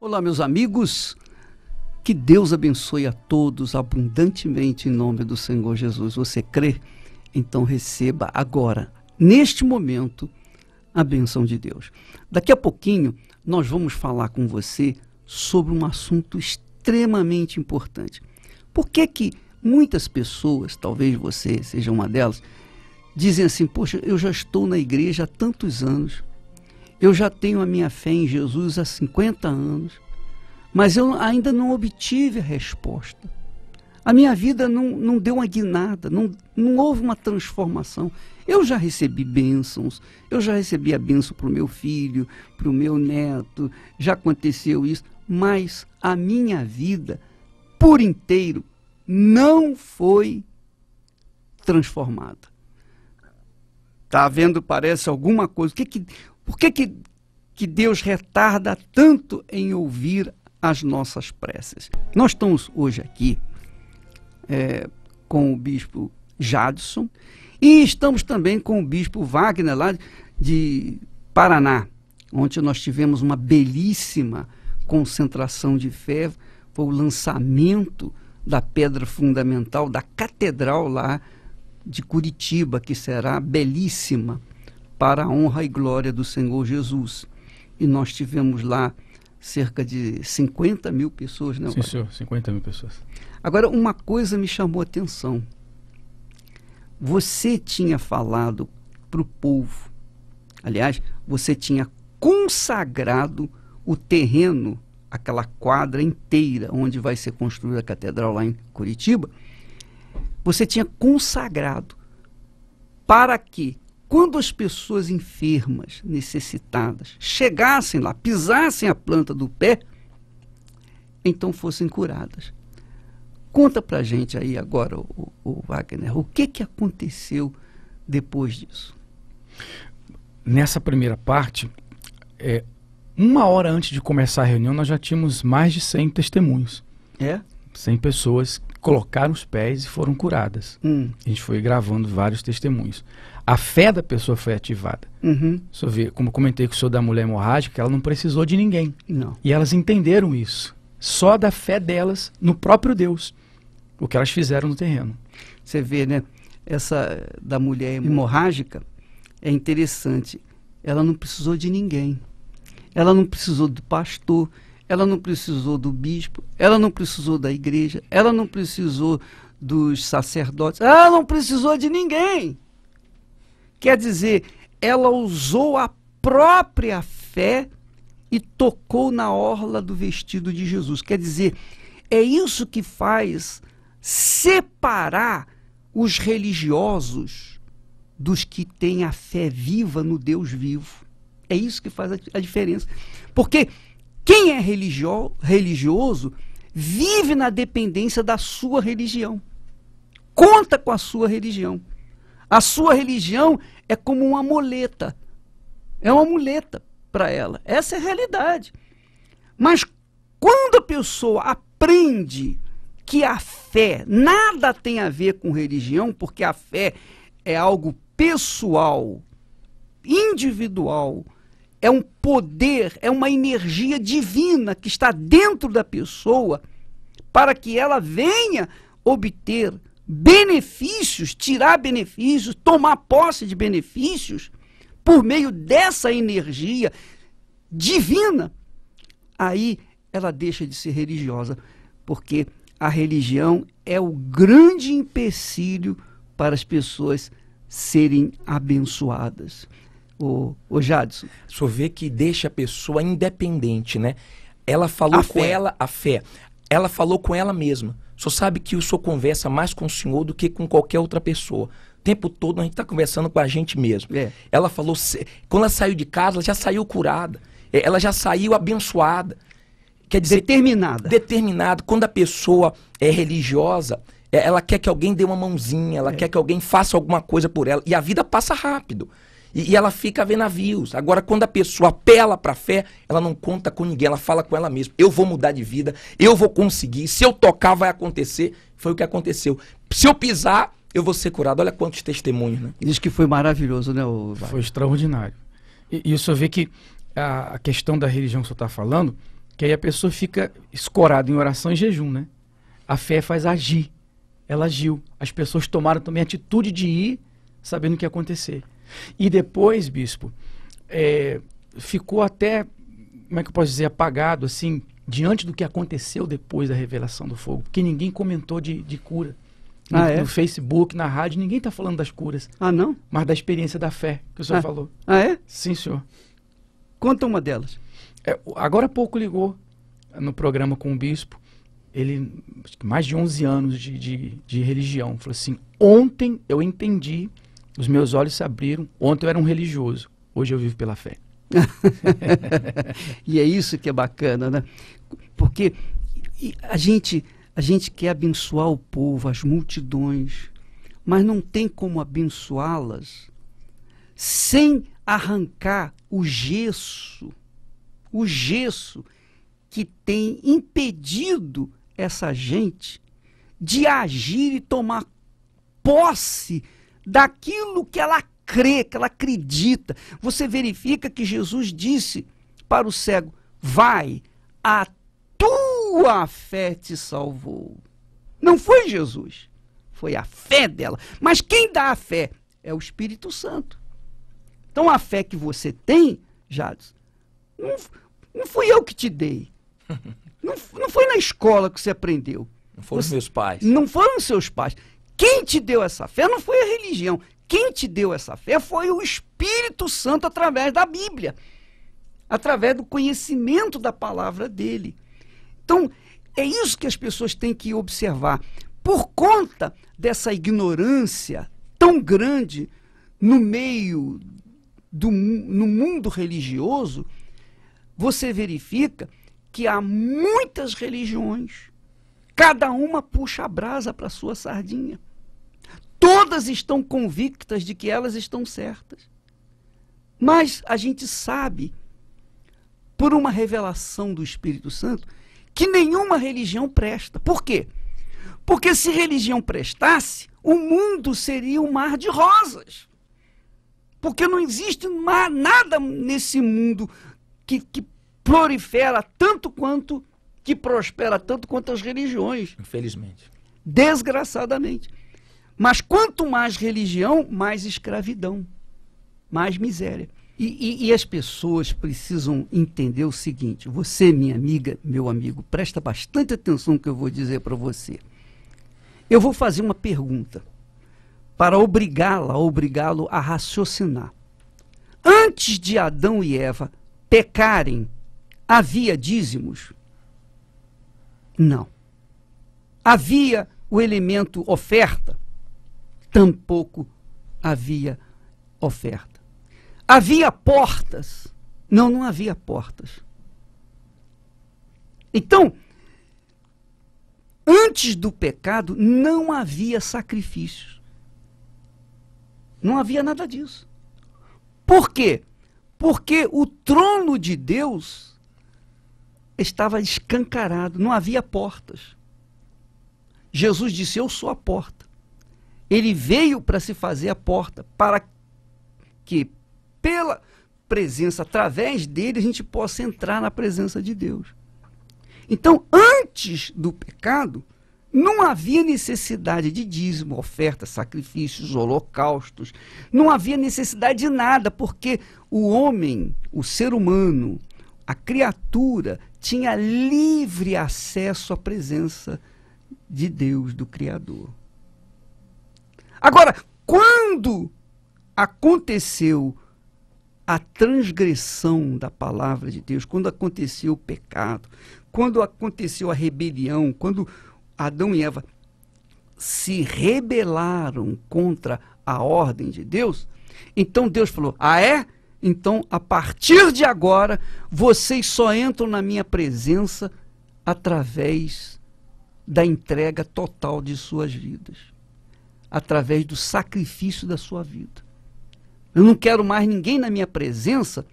Olá, meus amigos, que Deus abençoe a todos abundantemente em nome do Senhor Jesus. Você crê? Então receba agora, neste momento, a bênção de Deus. Daqui a pouquinho nós vamos falar com você sobre um assunto extremamente importante. Por que que muitas pessoas, talvez você seja uma delas, dizem assim: poxa, eu já estou na igreja há tantos anos, eu já tenho a minha fé em Jesus há 50 anos, mas eu ainda não obtive a resposta. A minha vida não deu uma guinada, não houve uma transformação. Eu já recebi bênçãos, eu já recebi a bênção para o meu filho, para o meu neto, já aconteceu isso, mas a minha vida por inteiro não foi transformada. Está vendo, parece alguma coisa. Por que Deus retarda tanto em ouvir as nossas preces? Nós estamos hoje aqui com o bispo Jadson e estamos também com o bispo Wagner, lá de Paraná. Ontem nós tivemos uma belíssima concentração de fé, foi o lançamento da pedra fundamental da catedral lá de Curitiba, que será belíssima para a honra e glória do Senhor Jesus. E nós tivemos lá cerca de 50 mil pessoas, né? Sim, senhor, 50 mil pessoas. Agora, uma coisa me chamou a atenção. Você tinha falado para o povo, aliás, você tinha consagrado o terreno, aquela quadra inteira onde vai ser construída a catedral lá em Curitiba, você tinha consagrado para que, quando as pessoas enfermas, necessitadas, chegassem lá, pisassem a planta do pé, então fossem curadas. Conta pra gente aí agora, o Wagner, o que aconteceu depois disso? Nessa primeira parte, uma hora antes de começar a reunião, nós já tínhamos mais de 100 testemunhos. 100 pessoas colocaram os pés e foram curadas. A gente foi gravando vários testemunhos. A fé da pessoa foi ativada. Só ver, como eu comentei com o senhor da mulher hemorrágica, ela não precisou de ninguém. Não. E elas entenderam isso. Só da fé delas no próprio Deus. O que elas fizeram no terreno. Você vê, né? Essa da mulher hemorrágica é interessante. Ela não precisou de ninguém. Ela não precisou do pastor. Ela não precisou do bispo. Ela não precisou da igreja. Ela não precisou dos sacerdotes. Ela não precisou de ninguém. Quer dizer, ela usou a própria fé e tocou na orla do vestido de Jesus. Quer dizer, é isso que faz separar os religiosos dos que têm a fé viva no Deus vivo. É isso que faz a diferença. Porque quem é religioso vive na dependência da sua religião. Conta com a sua religião. A sua religião é como uma muleta. É uma muleta para ela. Essa é a realidade. Mas quando a pessoa aprende que a fé nada tem a ver com religião, porque a fé é algo pessoal, individual, é um poder, é uma energia divina que está dentro da pessoa para que ela venha obter benefícios, tirar benefícios, tomar posse de benefícios por meio dessa energia divina. Aí ela deixa de ser religiosa, porque a religião é o grande empecilho para as pessoas serem abençoadas. O Jadson. O senhor vê que deixa a pessoa independente, né? Ela falou com ela, a fé. Ela falou com ela mesma. O senhor sabe que o senhor conversa mais com o senhor do que com qualquer outra pessoa. O tempo todo a gente está conversando com a gente mesmo. Ela falou, quando ela saiu de casa, ela já saiu curada. Ela já saiu abençoada. Quer dizer, determinada. Quando a pessoa é religiosa, ela quer que alguém dê uma mãozinha, ela quer que alguém faça alguma coisa por ela. E a vida passa rápido. E ela fica a ver navios. Agora, quando a pessoa apela para a fé, ela não conta com ninguém, ela fala com ela mesma. Eu vou mudar de vida, eu vou conseguir, se eu tocar vai acontecer. Foi o que aconteceu. Se eu pisar, eu vou ser curado. Olha quantos testemunhos, né? Diz que foi maravilhoso, né? Foi extraordinário. E o senhor vê que a questão da religião que o senhor está falando Que aí a pessoa fica escorada em oração e jejum, né? A fé faz agir. Ela agiu. As pessoas tomaram também a atitude de ir sabendo o que ia acontecer. E depois, bispo, ficou até, como é que eu posso dizer, apagado, assim, diante do que aconteceu depois da revelação do fogo. Porque ninguém comentou de cura. No Facebook, na rádio, ninguém está falando das curas. Ah, não? Mas da experiência da fé que o senhor falou. Ah, é? Sim, senhor. Conta uma delas. Agora há pouco ligou no programa com o bispo. Ele, mais de 11 anos de religião. Falou assim, ontem eu entendi, os meus olhos se abriram, ontem eu era um religioso, hoje eu vivo pela fé. E é isso que é bacana, né? Porque a gente quer abençoar o povo, as multidões, mas não tem como abençoá-las sem arrancar o gesso que tem impedido essa gente de agir e tomar posse daquilo que ela crê, que ela acredita. Você verifica que Jesus disse para o cego, vai, a tua fé te salvou. Não foi Jesus, foi a fé dela. Mas quem dá a fé é o Espírito Santo. Então a fé que você tem, Jadson, não fui eu que te dei. Não foi na escola que você aprendeu. Não foram os meus pais. Não foram os seus pais. Quem te deu essa fé não foi a religião. Quem te deu essa fé foi o Espírito Santo através da Bíblia. Através do conhecimento da palavra dele. Então, é isso que as pessoas têm que observar. Por conta dessa ignorância tão grande no meio no mundo religioso, você verifica que há muitas religiões, cada uma puxa a brasa para a sua sardinha. Todas estão convictas de que elas estão certas. Mas a gente sabe, por uma revelação do Espírito Santo, que nenhuma religião presta. Por quê? Porque se religião prestasse, o mundo seria um mar de rosas. Porque não existe nada nesse mundo que prolifera tanto quanto, que prospera tanto quanto as religiões. Infelizmente. Desgraçadamente. Mas quanto mais religião, mais escravidão, mais miséria. E as pessoas precisam entender o seguinte, você, minha amiga, meu amigo, presta bastante atenção no que eu vou dizer para você. Eu vou fazer uma pergunta para obrigá-lo a raciocinar. Antes de Adão e Eva pecarem, havia dízimos? Não. Havia o elemento oferta? Tampouco havia oferta. Havia portas? Não havia portas. Então, antes do pecado, não havia sacrifícios. Não havia nada disso. Por quê? Porque o trono de Deus estava escancarado, não havia portas. Jesus disse, eu sou a porta. Ele veio para se fazer a porta, para que, pela presença, através dele, a gente possa entrar na presença de Deus. Então, antes do pecado, não havia necessidade de dízimo, oferta, sacrifícios, holocaustos. Não havia necessidade de nada, porque o homem, o ser humano, a criatura, tinha livre acesso à presença de Deus, do Criador. Agora, quando aconteceu a transgressão da palavra de Deus, quando aconteceu o pecado, quando aconteceu a rebelião, quando Adão e Eva se rebelaram contra a ordem de Deus, então Deus falou, então a partir de agora, vocês só entram na minha presença através da entrega total de suas vidas, através do sacrifício da sua vida. Eu não quero mais ninguém na minha presença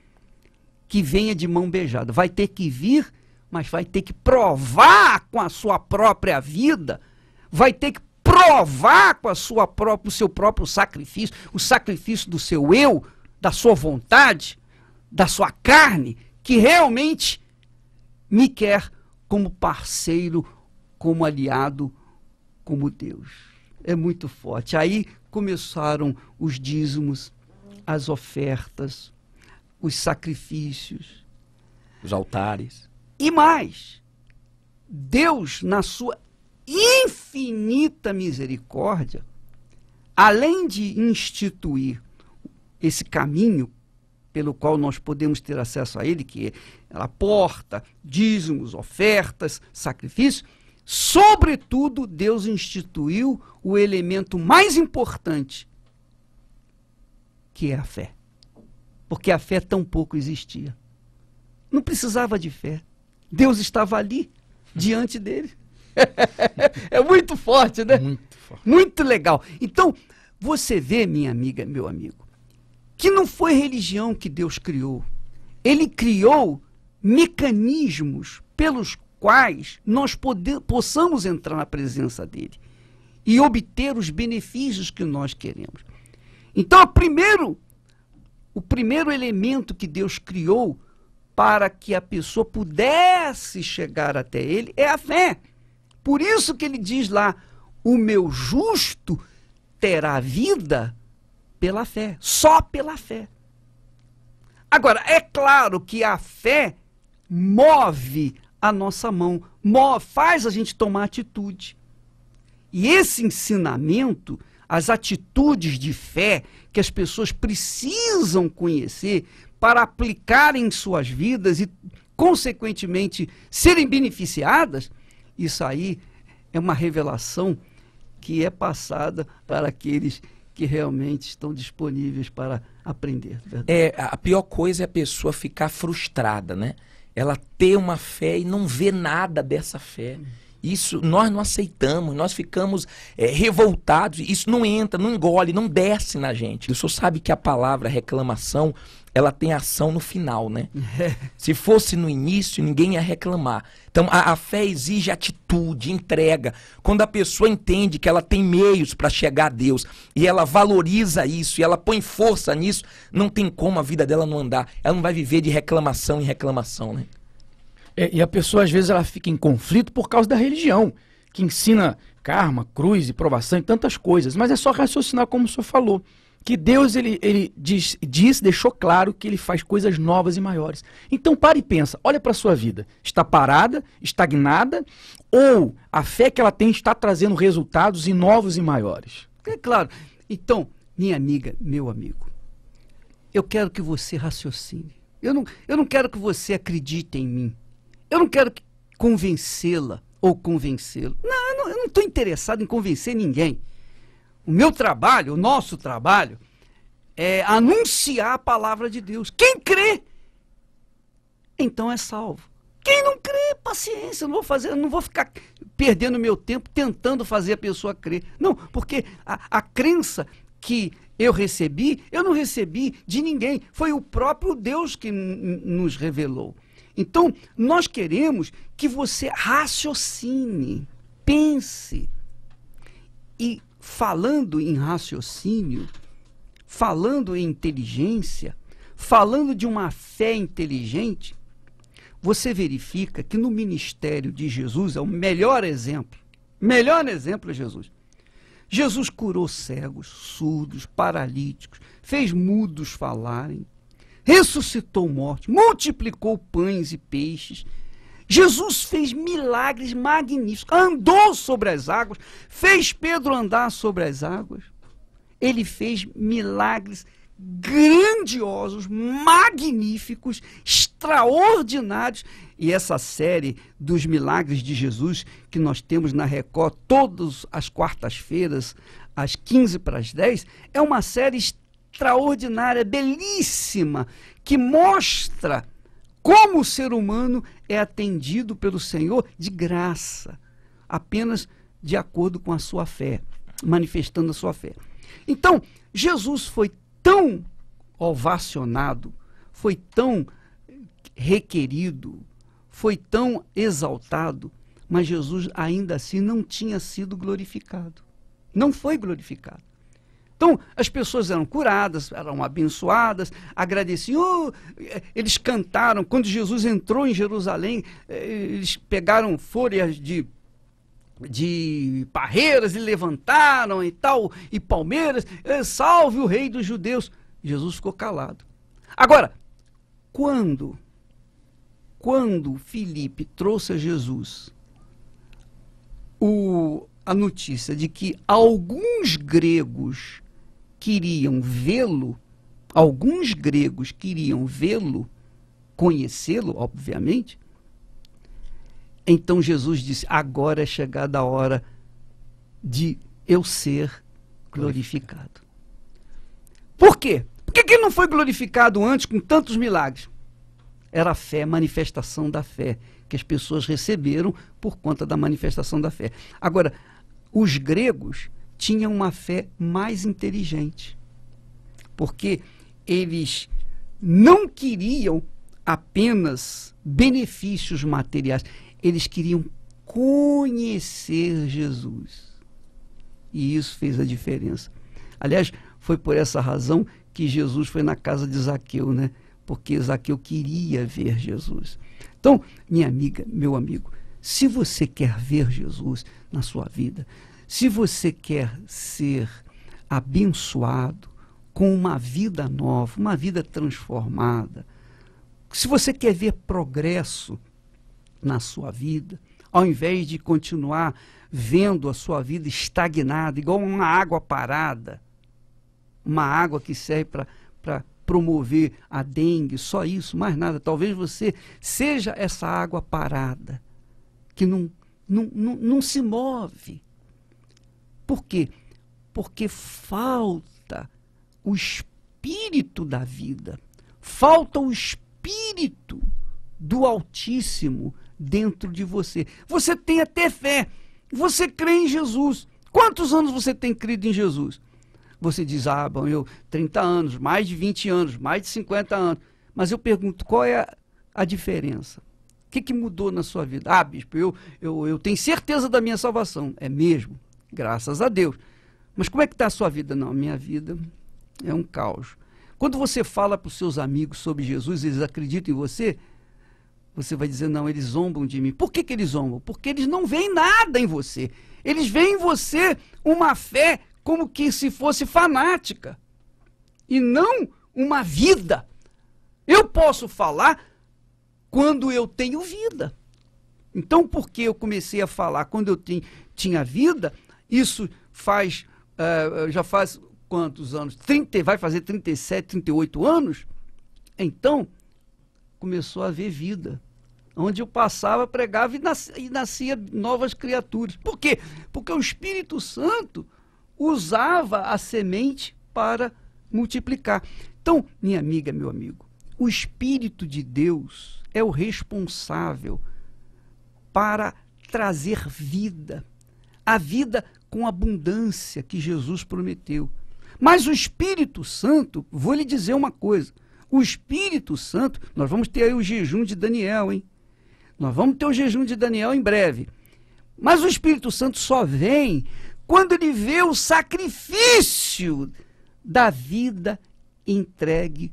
que venha de mão beijada. Vai ter que vir, mas vai ter que provar com a sua própria vida, vai ter que provar com o seu próprio sacrifício, o sacrifício do seu eu, da sua vontade, da sua carne, que realmente me quer como parceiro, como aliado, como Deus. É muito forte. Aí começaram os dízimos, as ofertas, os sacrifícios, os altares. E mais, Deus, na sua infinita misericórdia, além de instituir esse caminho pelo qual nós podemos ter acesso a Ele, que é a porta, dízimos, ofertas, sacrifícios, sobretudo, Deus instituiu o elemento mais importante, que é a fé. Porque a fé tão pouco existia. Não precisava de fé. Deus estava ali, diante dele. É muito forte, né? Muito forte. Muito legal. Então, você vê, minha amiga, meu amigo, que não foi religião que Deus criou. Ele criou mecanismos pelos quais nós possamos entrar na presença dele e obter os benefícios que nós queremos. Então, o primeiro elemento que Deus criou para que a pessoa pudesse chegar até ele é a fé. Por isso que ele diz lá, o meu justo terá vida pela fé, só pela fé. Agora, é claro que a fé move a nossa mão, faz a gente tomar atitude. E esse ensinamento, as atitudes de fé que as pessoas precisam conhecer para aplicar em suas vidas e, consequentemente, serem beneficiadas, isso aí é uma revelação que é passada para aqueles que realmente estão disponíveis para aprender. A pior coisa é a pessoa ficar frustrada, né? Ela ter uma fé e não ver nada dessa fé. Isso nós não aceitamos, nós ficamos revoltados, isso não entra, não engole, não desce na gente. O senhor sabe que a palavra reclamação, ela tem ação no final, né? Se fosse no início, ninguém ia reclamar. Então a fé exige atitude, entrega. Quando a pessoa entende que ela tem meios para chegar a Deus e ela valoriza isso e ela põe força nisso, não tem como a vida dela não andar. Ela não vai viver de reclamação em reclamação, né? E a pessoa, às vezes, ela fica em conflito por causa da religião, que ensina karma, cruz e provação e tantas coisas. Mas é só raciocinar como o senhor falou, que Deus, ele deixou claro que ele faz coisas novas e maiores. Então, pare e pensa, olha para a sua vida. Está parada, estagnada, ou a fé que ela tem está trazendo resultados novos e maiores? É claro. Então, minha amiga, meu amigo, eu quero que você raciocine. Eu não quero que você acredite em mim. Eu não quero convencê-la ou convencê-lo. Não, eu não estou interessado em convencer ninguém. O meu trabalho, o nosso trabalho, é anunciar a palavra de Deus. Quem crê, então é salvo. Quem não crê, paciência, não vou ficar perdendo meu tempo tentando fazer a pessoa crer. Não, porque a crença que eu não recebi de ninguém. Foi o próprio Deus que nos revelou. Então, nós queremos que você raciocine, pense. E falando em raciocínio, falando em inteligência, falando de uma fé inteligente, você verifica que no ministério de Jesus é o melhor exemplo. Melhor exemplo é Jesus. Jesus curou cegos, surdos, paralíticos, fez mudos falarem, ressuscitou mortos, multiplicou pães e peixes. Jesus fez milagres magníficos, andou sobre as águas, fez Pedro andar sobre as águas. Ele fez milagres grandiosos, magníficos, extraordinários. E essa série dos milagres de Jesus, que nós temos na Record todas as quartas-feiras, às 11:50, é uma série extraordinária, belíssima, que mostra como o ser humano é atendido pelo Senhor de graça, apenas de acordo com a sua fé, manifestando a sua fé. Então, Jesus foi tão ovacionado, foi tão requerido, foi tão exaltado, mas Jesus ainda assim não tinha sido glorificado. Não foi glorificado. Então, as pessoas eram curadas, eram abençoadas, agradeciam. Eles cantaram. Quando Jesus entrou em Jerusalém, eles pegaram folhas de parreiras e levantaram e tal, e palmeiras, salve o rei dos judeus. Jesus ficou calado. Agora, quando Filipe trouxe a Jesus a notícia de que alguns gregos queriam vê-lo, conhecê-lo, obviamente, então Jesus disse, agora é chegada a hora de eu ser glorificado. Por quê? Por que ele não foi glorificado antes com tantos milagres? Era a fé, manifestação da fé, que as pessoas receberam por conta da manifestação da fé. Agora, os gregos tinham uma fé mais inteligente, porque eles não queriam apenas benefícios materiais, eles queriam conhecer Jesus. E isso fez a diferença. Aliás, foi por essa razão que Jesus foi na casa de Zaqueu, né? Porque Zaqueu queria ver Jesus. Então, minha amiga, meu amigo, se você quer ver Jesus na sua vida, se você quer ser abençoado com uma vida nova, uma vida transformada, se você quer ver progresso na sua vida, ao invés de continuar vendo a sua vida estagnada, igual uma água parada, uma água que serve para promover a dengue, só isso, mais nada. Talvez você seja essa água parada, que não se move. Por quê? Porque falta o espírito da vida, falta o espírito do Altíssimo dentro de você. Você tem até fé, você crê em Jesus. Quantos anos você tem crido em Jesus? Você diz, bom, eu 30 anos, mais de 20 anos, mais de 50 anos. Mas eu pergunto, qual é a diferença? O que mudou na sua vida? Bispo, eu tenho certeza da minha salvação. É mesmo, graças a Deus. Mas como é que está a sua vida? Não, a minha vida é um caos. Quando você fala para os seus amigos sobre Jesus, eles acreditam em você, você vai dizer, não, eles zombam de mim. Por que eles zombam? Porque eles não veem nada em você. Eles veem em você uma fé como que se fosse fanática, e não uma vida. Eu posso falar quando eu tenho vida. Então, porque eu comecei a falar quando eu tinha vida, isso faz, já faz quantos anos? Vai fazer 37, 38 anos? Então, começou a haver vida. Onde eu passava, pregava e nascia novas criaturas. Por quê? Porque o Espírito Santo usava a semente para multiplicar. Então, minha amiga, meu amigo, o Espírito de Deus é o responsável para trazer vida, a vida com abundância que Jesus prometeu. Mas o Espírito Santo, vou lhe dizer uma coisa, o Espírito Santo, nós vamos ter aí o jejum de Daniel, hein? Nós vamos ter o jejum de Daniel em breve. Mas o Espírito Santo só vem quando ele vê o sacrifício da vida entregue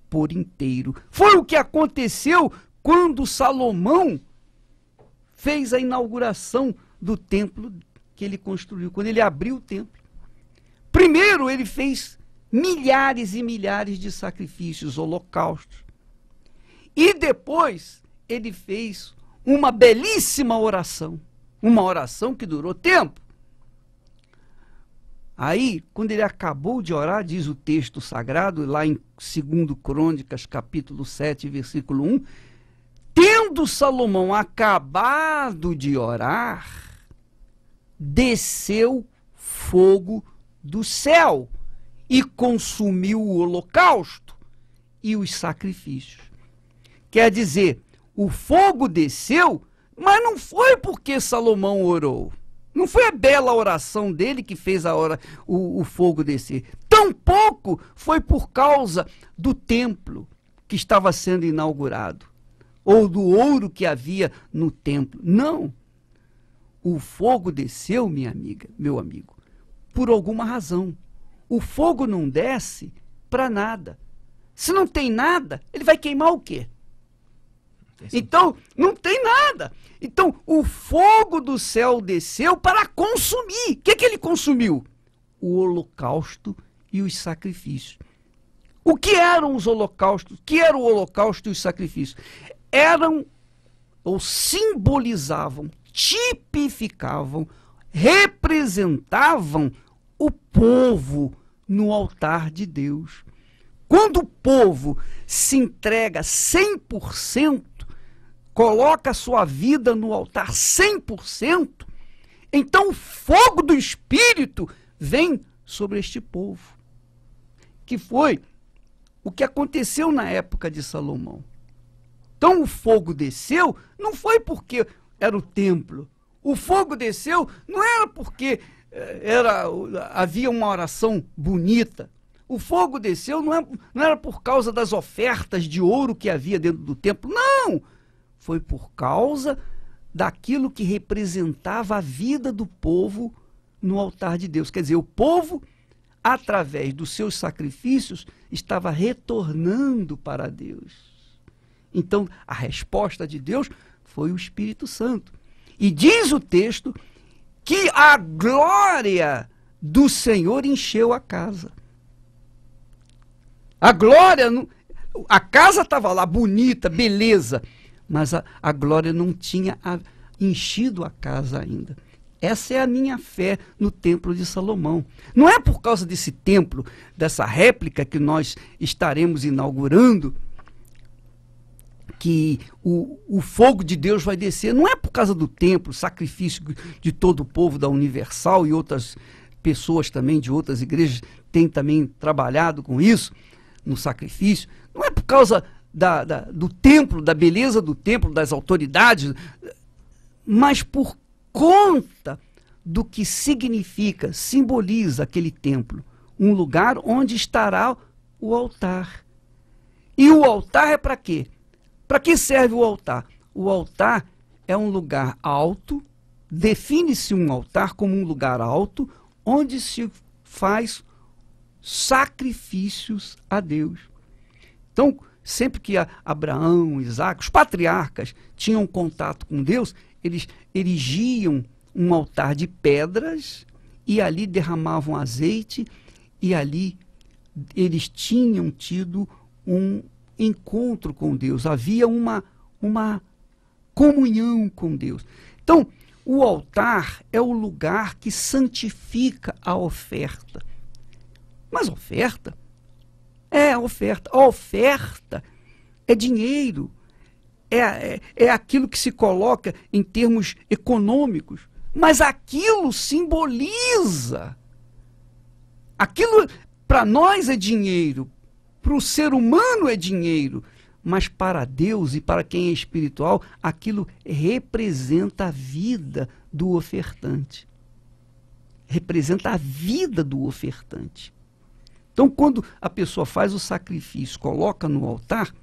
por inteiro. Foi o que aconteceu quando Salomão fez a inauguração do templo que ele construiu, quando ele abriu o templo. Primeiro ele fez milhares e milhares de sacrifícios, holocaustos. E depois ele fez uma belíssima oração, uma oração que durou tempo. Aí, quando ele acabou de orar, diz o texto sagrado, lá em 2 Crônicas, capítulo 7, versículo 1, tendo Salomão acabado de orar, desceu fogo do céu e consumiu o holocausto e os sacrifícios. Quer dizer, o fogo desceu, mas não foi porque Salomão orou. Não foi a bela oração dele que fez o fogo descer. Tampouco foi por causa do templo que estava sendo inaugurado, ou do ouro que havia no templo. Não. O fogo desceu, minha amiga, meu amigo, por alguma razão. o fogo não desce para nada. Se não tem nada, ele vai queimar o quê? Então, não tem nada. Então, o fogo do céu desceu para consumir. O que ele consumiu? O holocausto e os sacrifícios. O que eram os holocaustos? O que era o holocausto e os sacrifícios? Eram, ou simbolizavam, tipificavam, representavam o povo no altar de Deus. Quando o povo se entrega 100%, coloca a sua vida no altar 100%, então o fogo do Espírito vem sobre este povo. Que foi o que aconteceu na época de Salomão. Então o fogo desceu, não foi porque era o templo. O fogo desceu não era porque havia uma oração bonita. O fogo desceu não era por causa das ofertas de ouro que havia dentro do templo. Não! Foi por causa daquilo que representava a vida do povo no altar de Deus. Quer dizer, o povo, através dos seus sacrifícios, estava retornando para Deus. Então, a resposta de Deus foi o Espírito Santo. E diz o texto que a glória do Senhor encheu a casa. A glória, a casa estava lá bonita, beleza, mas a glória não tinha enchido a casa ainda. Essa é a minha fé no templo de Salomão. Não é por causa desse templo, dessa réplica que nós estaremos inaugurando, que o fogo de Deus vai descer. Não é por causa do templo, sacrifício de todo o povo da Universal, e outras pessoas também de outras igrejas têm também trabalhado com isso, no sacrifício. Não é por causa do templo, da beleza do templo, das autoridades, mas por conta do que significa, simboliza aquele templo. Um lugar onde estará o altar. E o altar é para quê? Para que serve o altar? O altar é um lugar alto, define-se um altar como um lugar alto, onde se faz sacrifícios a Deus. Então, sempre que Abraão, Isaac, os patriarcas tinham contato com Deus, eles erigiam um altar de pedras e ali derramavam azeite e ali eles tinham tido um encontro com Deus, havia uma comunhão com Deus. Então, o altar é o lugar que santifica a oferta. Mas oferta? É oferta. A oferta é dinheiro, é aquilo que se coloca em termos econômicos, mas aquilo simboliza. Aquilo para nós é dinheiro, para o ser humano é dinheiro, mas para Deus e para quem é espiritual, aquilo representa a vida do ofertante. Representa a vida do ofertante. Então, quando a pessoa faz o sacrifício, coloca no altar,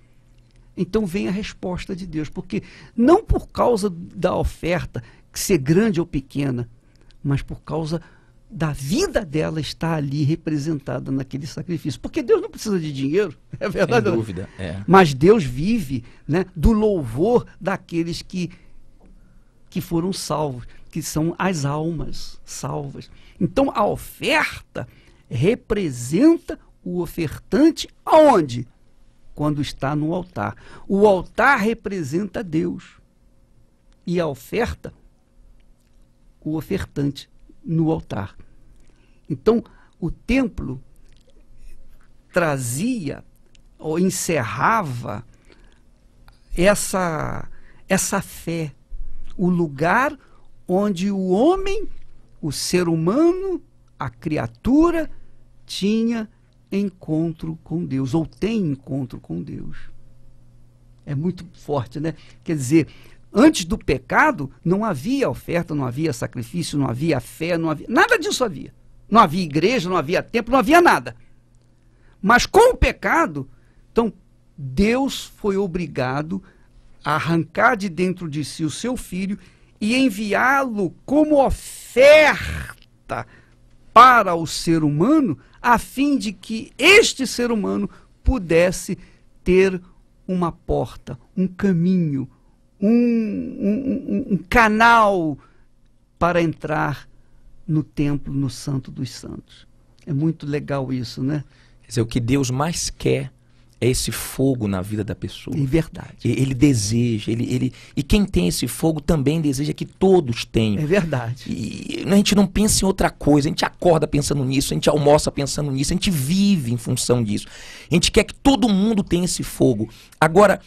então vem a resposta de Deus. Porque não por causa da oferta, que ser grande ou pequena, mas por causa da vida dela estar ali representada naquele sacrifício. Porque Deus não precisa de dinheiro, é verdade. Sem dúvida, é. Mas Deus vive, né, do louvor daqueles que foram salvos, que são as almas salvas. Então, a oferta representa o ofertante aonde? Quando está no altar. O altar representa Deus. E a oferta, o ofertante no altar. Então, o templo trazia ou encerrava essa fé, o lugar onde o homem, o ser humano, a criatura, tinha encontro com Deus, ou tem encontro com Deus. É muito forte, né? Quer dizer, antes do pecado, não havia oferta, não havia sacrifício, não havia fé, não havia... Nada disso havia. Não havia igreja, não havia templo, não havia nada. Mas com o pecado, então, Deus foi obrigado a arrancar de dentro de si o seu filho e enviá-lo como oferta para o ser humano a fim de que este ser humano pudesse ter uma porta, um caminho, um canal para entrar no templo, no Santo dos Santos. É muito legal isso, né? Quer dizer, o que Deus mais quer é esse fogo na vida da pessoa. É verdade. Ele deseja, e quem tem esse fogo também deseja que todos tenham. É verdade. E a gente não pensa em outra coisa, a gente acorda pensando nisso, a gente almoça pensando nisso, a gente vive em função disso. A gente quer que todo mundo tenha esse fogo. Agora,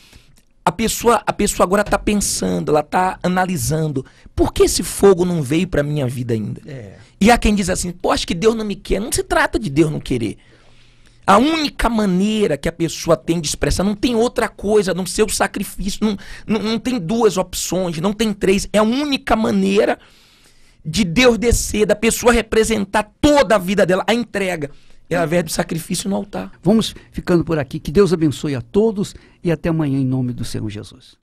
a pessoa agora está pensando, ela está analisando, por que esse fogo não veio para a minha vida ainda? E há quem diz assim, pô, acho que Deus não me quer. Não se trata de Deus não querer. A única maneira que a pessoa tem de expressar, não tem outra coisa, não ser o sacrifício, não tem duas opções, não tem três. É a única maneira de Deus descer, da pessoa representar toda a vida dela, a entrega. É através do sacrifício no altar. Vamos ficando por aqui. Que Deus abençoe a todos e até amanhã em nome do Senhor Jesus.